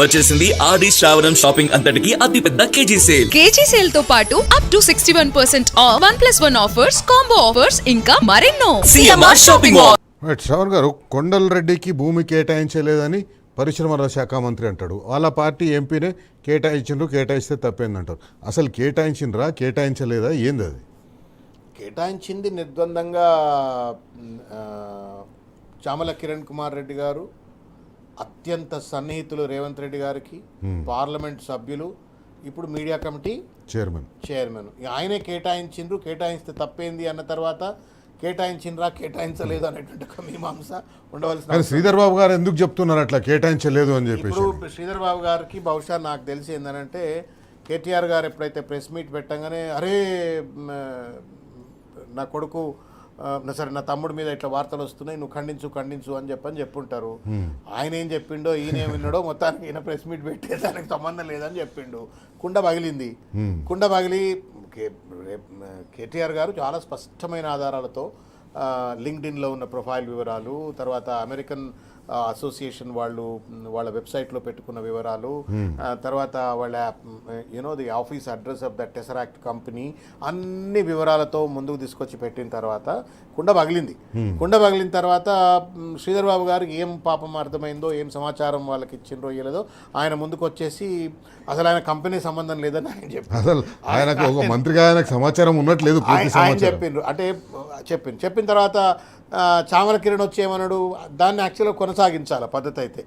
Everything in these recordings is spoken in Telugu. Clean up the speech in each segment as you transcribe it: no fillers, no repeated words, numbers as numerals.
వచ్చేసింది ఆది శ్రావణం షాపింగ్ అంతటికి అతిపెద్ద కేజీ సేల్ తో పాటు up to 61% of 1+1 offers, combo offers ఇంకా మరెన్నో. CMR shopping mall. శ్రవణ్ గారు, కొండలరెడ్డికి భూమి కేటాయించలేదని పరిశ్రమల శాఖ మంత్రి అంటాడు. వాళ్ళ పార్టీ ఎంపీనే కేటాయిస్తే తప్పేందంటారు. అసలు కేటాయించలేదా ఏంది అది? కేటాయించింది నిర్ద్వందంగా చామల కిరణ్ కుమార్ రెడ్డి గారు, అత్యంత సన్నిహితులు రేవంత్ రెడ్డి గారికి, పార్లమెంట్ సభ్యులు, ఇప్పుడు మీడియా కమిటీ చైర్మన్ ఆయనే కేటాయిస్తే తప్పేంది అన్న తర్వాత కేటాయించలేదు అనేటువంటి ఒక మీమాంస ఉండవలసిన. శ్రీధర్ బాబు గారు ఎందుకు చెప్తున్నారు అట్లా కేటాయించలేదు అని చెప్పి? ఇప్పుడు శ్రీధర్ బాబు గారికి బహుశా నాకు తెలిసి ఏంటంటే, కేటీఆర్ గారు ఎప్పుడైతే ప్రెస్ మీట్ పెట్టగానే అరే నా కొడుకు సరే నా తమ్ముడి మీద ఇట్లా వార్తలు వస్తున్నాయి, నువ్వు ఖండించు అని చెప్పుంటారు. ఆయన ఏం చెప్పిండో ఈయన ఏం విన్నాడో మొత్తానికి ఈయన ప్రెస్ మీట్ పెట్టే దానికి సంబంధం లేదని చెప్పిండు. కుండ పగిలి కేటీఆర్ గారు చాలా స్పష్టమైన ఆధారాలతో లింక్డ్ఇన్లో ఉన్న ప్రొఫైల్ వివరాలు, తర్వాత అమెరికన్ అసోసియేషన్ వాళ్ళ వెబ్సైట్లో పెట్టుకున్న వివరాలు, తర్వాత వాళ్ళ ది office address of the Tesseract company, అన్ని వివరాలతో ముందుకు తీసుకొచ్చి పెట్టిన తర్వాత కుండ పగిలిన తర్వాత శ్రీధర్ బాబు గారు ఏం పాపం అర్థమైందో, ఏం సమాచారం వాళ్ళకి ఇచ్చిండ్రో ఇవ్వలేదో ఆయన ముందుకు వచ్చేసి అసలు ఆయన కంపెనీ సంబంధం లేదని ఆయన చెప్పిండ్రు. అంటే చెప్పిన తర్వాత చామల కిరణ్ వచ్చి ఏమన్నాడు, దాన్ని యాక్చువల్గా కొనసాగించాలి పద్ధతి అయితే.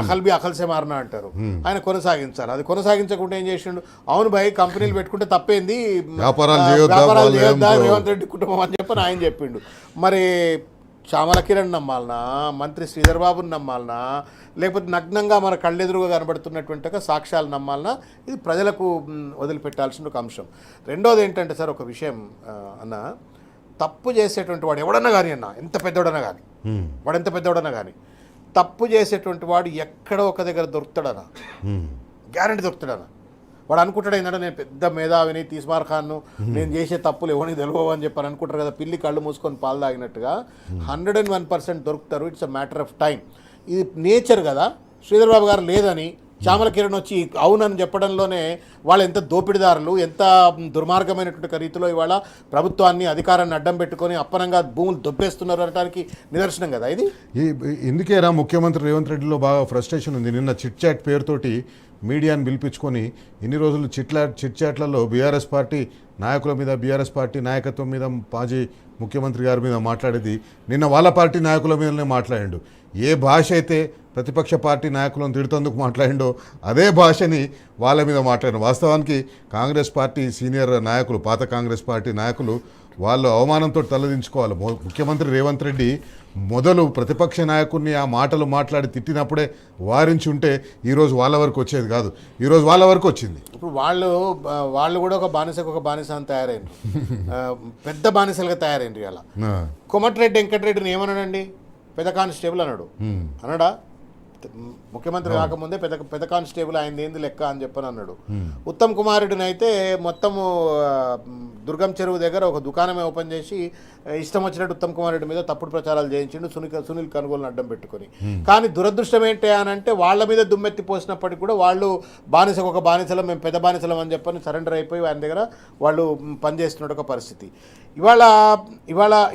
అఖల్బి అఖల్సే మారినా అంటారు, ఆయన కొనసాగించాలి. అది కొనసాగించకుండా ఏం చేసిండు, అవును భయ్ కంపెనీలు పెట్టుకుంటే తప్పేంది, వ్యాపారాలు చేయొద్దా రేవంత్ రెడ్డి కుటుంబం అని చెప్పని ఆయన చెప్పిండు. మరి చామల కిరణ్ నమ్మాలనా, మంత్రి శ్రీధర్ బాబుని నమ్మాలనా, లేకపోతే నగ్నంగా మన కళ్ళెదురుగా కనబడుతున్నటువంటి సాక్ష్యాలు నమ్మాలనా, ఇది ప్రజలకు వదిలిపెట్టాల్సిన ఒక అంశం. రెండోది ఏంటంటే సార్, ఒక విషయం అన్న, తప్పు చేసేటువంటి వాడు ఎవడన్నా కానీ ఎంత పెద్దోడన్నా కానీ తప్పు చేసేటువంటి వాడు ఎక్కడో ఒక దగ్గర దొరుకుతాడనా, గ్యారెంటీ దొరుకుతాడనా. వాడు అనుకుంటాడు ఏంటంటే నేను పెద్ద మేధావిని, తీస్మార్ ఖాన్ను, నేను చేసే తప్పులు ఎవరికి తెలియవు అని చెప్పని అనుకుంటారు కదా. పిల్లి కళ్ళు మూసుకొని పాలు తాగినట్టుగా 101% దొరుకుతారు. It's a matter of time. ఇది నేచర్ కదా. శ్రీధర్ బాబు గారు లేదని చామల కిరణ్ వచ్చి అవునని చెప్పడంలోనే వాళ్ళు ఎంత దోపిడిదారులు, ఎంత దుర్మార్గమైనటువంటి రీతిలో ఇవాళ ప్రభుత్వాన్ని, అధికారాన్ని అడ్డం పెట్టుకొని అప్పనంగా భూములు దొబ్బేస్తున్నారు అనడానికి నిదర్శనం కదా ఇది. ఇందుకేరా ముఖ్యమంత్రి రేవంత్ రెడ్డిలో బాగా ఫ్రస్ట్రేషన్ ఉంది. నిన్న చిట్ చాట్ పేరుతోటి మీడియాని పిలిపించుకొని ఇన్ని రోజులు చిట్ చాట్లలో బీఆర్ఎస్ పార్టీ నాయకుల మీద, బీఆర్ఎస్ పార్టీ నాయకత్వం మీద, మాజీ ముఖ్యమంత్రి గారి మీద మాట్లాడేది నిన్న వాళ్ళ పార్టీ నాయకుల మీదనే మాట్లాడిండు. ఏ భాష అయితే ప్రతిపక్ష పార్టీ నాయకులను తిడుతందుకు మాట్లాడిండో అదే భాషని వాళ్ళ మీద మాట్లాడారు. వాస్తవానికి కాంగ్రెస్ పార్టీ సీనియర్ నాయకులు, పాత కాంగ్రెస్ పార్టీ నాయకులు వాళ్ళు అవమానంతో తలదించుకోవాలి. ముఖ్యమంత్రి రేవంత్ రెడ్డి మొదలు ప్రతిపక్ష నాయకుడిని ఆ మాటలు మాట్లాడి తిట్టినప్పుడే వారించి ఉంటే ఈరోజు వాళ్ళ వరకు వచ్చేది కాదు. ఈరోజు వాళ్ళ వరకు వచ్చింది. ఇప్పుడు వాళ్ళు కూడా ఒక బానిస అని తయారైంది, పెద్ద బానిసలుగా తయారైంది. అలా కోమటిరెడ్డి వెంకటరెడ్డిని ఏమన్నాడండి, పెద్ద కానిస్టేబుల్ అన్నాడా? ముఖ్యమంత్రి కాకముందే పెద్ద కానిస్టేబుల్ ఆయన ఏంది లెక్క అని చెప్పని అన్నాడు. ఉత్తమ్ కుమార్ రెడ్డిని అయితే మొత్తము దుర్గం చెరువు దగ్గర ఒక దుకాణమే ఓపెన్ చేసి ఇష్టం వచ్చినట్టు ఉత్తమ్ కుమార్ రెడ్డి మీద తప్పుడు ప్రచారాలు చేయించిండు, సునీల్ కనుగోలుని అడ్డం పెట్టుకొని. కానీ దురదృష్టం ఏంటి అని అంటే, వాళ్ళ మీద దుమ్మెత్తి పోసినప్పటికీ కూడా వాళ్ళు బానిసలం, మేము పెద్ద బానిసలం అని చెప్పని సరెండర్ అయిపోయి ఆయన దగ్గర వాళ్ళు పనిచేస్తున్న ఒక పరిస్థితి.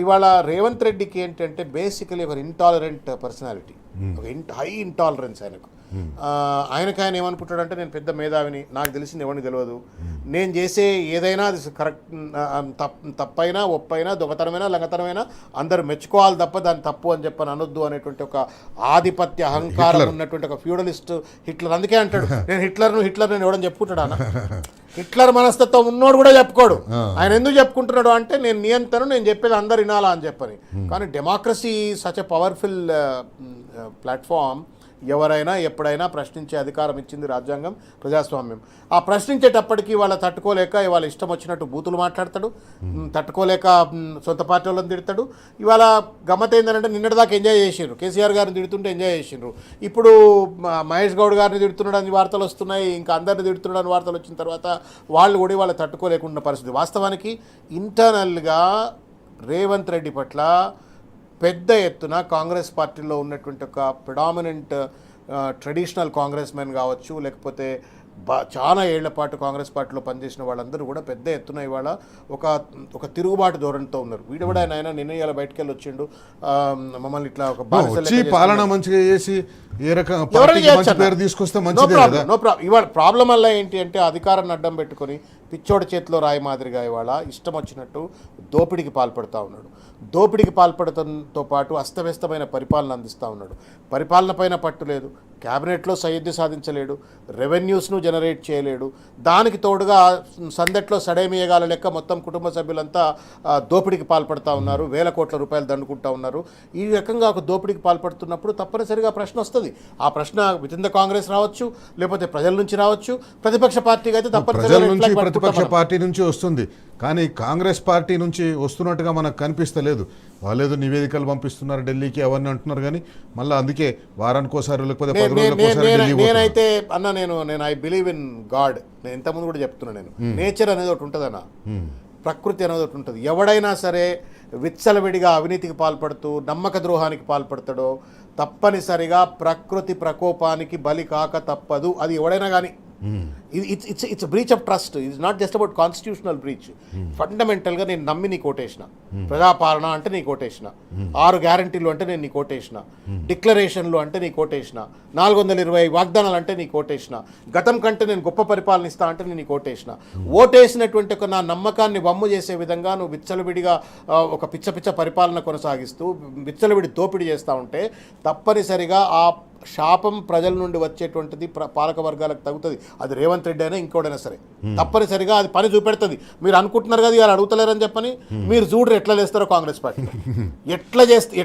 ఇవాళ రేవంత్ రెడ్డికి ఏంటంటే బేసికలీ ఒక ఇంటాలరెంట్ పర్సనాలిటీ, ఒక హై ఇంటాలరెన్స్ ఆయనకు. ఆయన ఏమనుకుంటాడంటే, నేను పెద్ద మేధావిని, నాకు తెలిసింది ఎవరిని తెలియదు, నేను చేసే ఏదైనా అది కరెక్ట్, తప్పైనా ఒప్పైనా దొంగతనమైనా లంగతనమైనా అందరూ మెచ్చుకోవాలి తప్ప దాన్ని తప్పు అని చెప్పని అనొద్దు అనేటువంటి ఒక ఆధిపత్య అహంకారం ఉన్నటువంటి ఒక ఫ్యూడలిస్ట్ హిట్లర్. అందుకే అంటాడు, నేను హిట్లర్ నేను ఎవడని చెప్పుకుంటాడు అన్న. హిట్లర్ మనస్తత్వం ఉన్నోడు కూడా చెప్పుకోడు. ఆయన ఎందుకు చెప్పుకుంటున్నాడు అంటే, నేను నియంత్రణ, నేను చెప్పేది అందరు వినాలా అని చెప్పని. కానీ democracy such a powerful platform. ఎవరైనా ఎప్పుడైనా ప్రశ్నించే అధికారం ఇచ్చింది రాజ్యాంగం, ప్రజాస్వామ్యం. ఆ ప్రశ్నించేటప్పటికీ వాళ్ళ తట్టుకోలేక ఇవాళ ఇష్టం వచ్చినట్టు బూతులు మాట్లాడతాడు, తట్టుకోలేక సొంత పార్టీ వాళ్ళని తిడతాడు. ఇవాళ గమ్మత్ ఏంటంటే, నిన్నటిదాకా ఎంజాయ్ చేసిండ్రు, కేసీఆర్ గారిని తిడుతుంటే ఎంజాయ్ చేసిండ్రు. ఇప్పుడు మహేష్ గౌడ్ గారిని తిడుతున్నాడని వార్తలు వస్తున్నాయి, ఇంకా అందరిని తిడుతున్నాడని వార్తలు వచ్చిన తర్వాత వాళ్ళు కూడా వాళ్ళు తట్టుకోలేకుండా పరిస్థితి. వాస్తవానికి ఇంటర్నల్గా రేవంత్ రెడ్డి పట్ల పెద్ద ఎత్తున కాంగ్రెస్ పార్టీలో ఉన్నటువంటి ఒక ప్రిడామినెంట్ ట్రెడిషనల్ కాంగ్రెస్ మెన్ కావచ్చు, లేకపోతే చాలా ఏళ్ల పాటు కాంగ్రెస్ పార్టీలో పనిచేసిన వాళ్ళందరూ కూడా పెద్ద ఎత్తున ఇవాళ ఒక తిరుగుబాటు ధోరణితో ఉన్నారు. వీడు కూడా ఆయన నిర్ణయాలు బయటకు వెళ్ళి వచ్చిండు, మమ్మల్ని ఇట్లా ఒక పాలన మంచిగా చేసి ఏ రకం పేరు తీసుకొస్తే మంచిదే కదా. No problem. ఇవాళ ప్రాబ్లం వల్ల ఏంటి అంటే అధికారాన్ని అడ్డం పెట్టుకొని పిచ్చోడి చేతిలో రాయి మాదిరిగా ఇవాళ ఇష్టం వచ్చినట్టు దోపిడీకి పాల్పడుతూ ఉన్నాడు. దోపిడీకి పాల్పడటంతో పాటు అస్తవ్యస్తమైన పరిపాలన అందిస్తూ ఉన్నాడు. పరిపాలన పైన పట్టు లేదు, క్యాబినెట్లో సయ్యద్దు సాధించలేడు, రెవెన్యూస్ను జనరేట్ చేయలేడు. దానికి తోడుగా సందట్లో సడేమియగాల లెక్క మొత్తం కుటుంబ సభ్యులంతా దోపిడీకి పాల్పడుతూ ఉన్నారు, వేల కోట్ల రూపాయలు దండుకుంటూ ఉన్నారు. ఈ రకంగా ఒక దోపిడీకి పాల్పడుతున్నప్పుడు తప్పనిసరిగా ప్రశ్న వస్తుంది. ఆ ప్రశ్న విత్ ఇన్ ద కాంగ్రెస్ రావచ్చు, లేకపోతే ప్రజల నుంచి రావచ్చు. ప్రతిపక్ష పార్టీకి అయితే తప్పనిసరిగా ప్రతిపక్ష పార్టీ నుంచి వస్తుంది, కానీ కాంగ్రెస్ పార్టీ నుంచి వస్తున్నట్టుగా మనకు కనిపిస్తలేదు. వాళ్ళేదో నివేదికలు పంపిస్తున్నారు ఢిల్లీకి అవన్నీ అంటున్నారు, కానీ మళ్ళీ అందుకే వారానికోసారి లేకపోతే 10 రోజులకోసారి ఢిల్లీ నేనైతే అన్న నేను ఐ బిలీవ్ ఇన్ గాడ్. నేను ఇంతకుముందు కూడా చెప్తున్నా, నేను నేచర్ అనేది ఒకటి ఉంటుంది అన్న, ప్రకృతి అనేది ఒకటి ఉంటుంది. ఎవడైనా సరే విచ్చలవిడిగా అవినీతికి పాల్పడుతూ నమ్మక ద్రోహానికి పాల్పడతాడో తప్పనిసరిగా ప్రకృతి ప్రకోపానికి బలి కాక తప్పదు. అది ఎవడైనా కానీ it's breach of trust. It's not just about constitutional breach. ఫండమెంటల్గా నేను నమ్మి నీ కోటేసిన, ప్రజాపాలన అంటే నీ కోటేసిన, 6 గ్యారంటీలు అంటే నేను నీ కోటేసిన, డిక్లరేషన్లు అంటే నీ కోటేసిన, 420 వాగ్దానాలు అంటే నీ కోటేసిన, గతం కంటే నేను గొప్ప పరిపాలన ఇస్తా అంటే నేను నీ కోటేసిన. ఓటేసినటువంటి ఒక నా నమ్మకాన్ని వమ్ము చేసే విధంగా నువ్వు విచ్చలవిడిగా ఒక పిచ్చ పరిపాలన కొనసాగిస్తూ విచ్చలవిడి దోపిడీ చేస్తూ ఉంటే తప్పనిసరిగా ఆ శాపం ప్రజల నుండి వచ్చేటువంటిది పాలక వర్గాలకు తగ్గుతుంది. అది రేవంత్ రెడ్డి అయినా ఇంకోడైనా సరే తప్పనిసరిగా అది పని చూపెడుతుంది. మీరు అనుకుంటున్నారు కదా ఇలా అడుగుతలేరని చెప్పని, మీరు చూడరు ఎట్లా లేస్తారో కాంగ్రెస్ పార్టీ,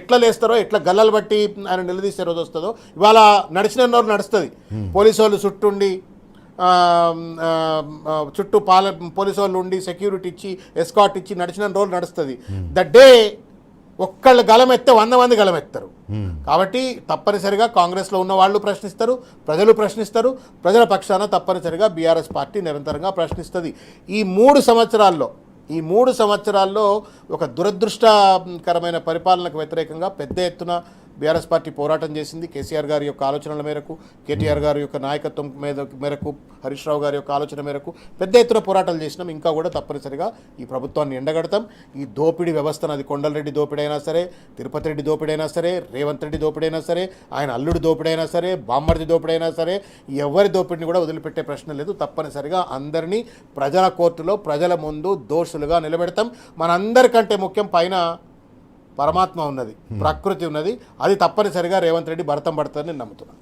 ఎట్లా లేస్తారో, ఎట్లా గల్లలు బట్టి ఆయన నిలదీసే రోజు వస్తుందో. ఇవాళ నడిచిన రోజు నడుస్తుంది. పోలీసు వాళ్ళు చుట్టుండి పోలీసు వాళ్ళు ఉండి సెక్యూరిటీ ఇచ్చి ఎస్కాట్ ఇచ్చి నడిచిన రోజు నడుస్తుంది. ద డే ఒక్కళ్ళు గలమెత్తే 100 మంది గలమెత్తారు. కాబట్టి తప్పనిసరిగా కాంగ్రెస్లో ఉన్న వాళ్ళు ప్రశ్నిస్తారు, ప్రజలు ప్రశ్నిస్తారు. ప్రజల పక్షాన తప్పనిసరిగా బీఆర్ఎస్ పార్టీ నిరంతరంగా ప్రశ్నిస్తుంది. ఈ 3 సంవత్సరాల్లో ఒక దురదృష్టకరమైన పరిపాలనకు వ్యతిరేకంగా పెద్ద ఎత్తున బీఆర్ఎస్ పార్టీ పోరాటం చేసింది. కేసీఆర్ గారి యొక్క ఆలోచనల మేరకు, కేటీఆర్ గారి యొక్క నాయకత్వం మేరకు, హరీష్ రావు గారి యొక్క ఆలోచన మేరకు పెద్ద ఎత్తున పోరాటాలు చేసినాం. ఇంకా కూడా తప్పనిసరిగా ఈ ప్రభుత్వాన్ని ఎండగడతాం. ఈ దోపిడీ వ్యవస్థను, అది కొండలరెడ్డి దోపిడైనా సరే, తిరుపతి రెడ్డి దోపిడైనా సరే, రేవంత్ రెడ్డి దోపిడైనా సరే, ఆయన అల్లుడు దోపిడైనా సరే, బామ్మర్ది దోపిడైనా సరే, ఎవరి దోపిడిని కూడా వదిలిపెట్టే ప్రశ్న లేదు. తప్పనిసరిగా అందరినీ ప్రజల కోర్టులో, ప్రజల ముందు దోషులుగా నిలబెడతాం. మనందరికంటే ముఖ్యం పైన పరమాత్మ ఉన్నది, ప్రకృతి ఉన్నది. అది తప్పనిసరిగా రేవంత్ రెడ్డి భరతం పడుతుందని నేను నమ్ముతున్నాను.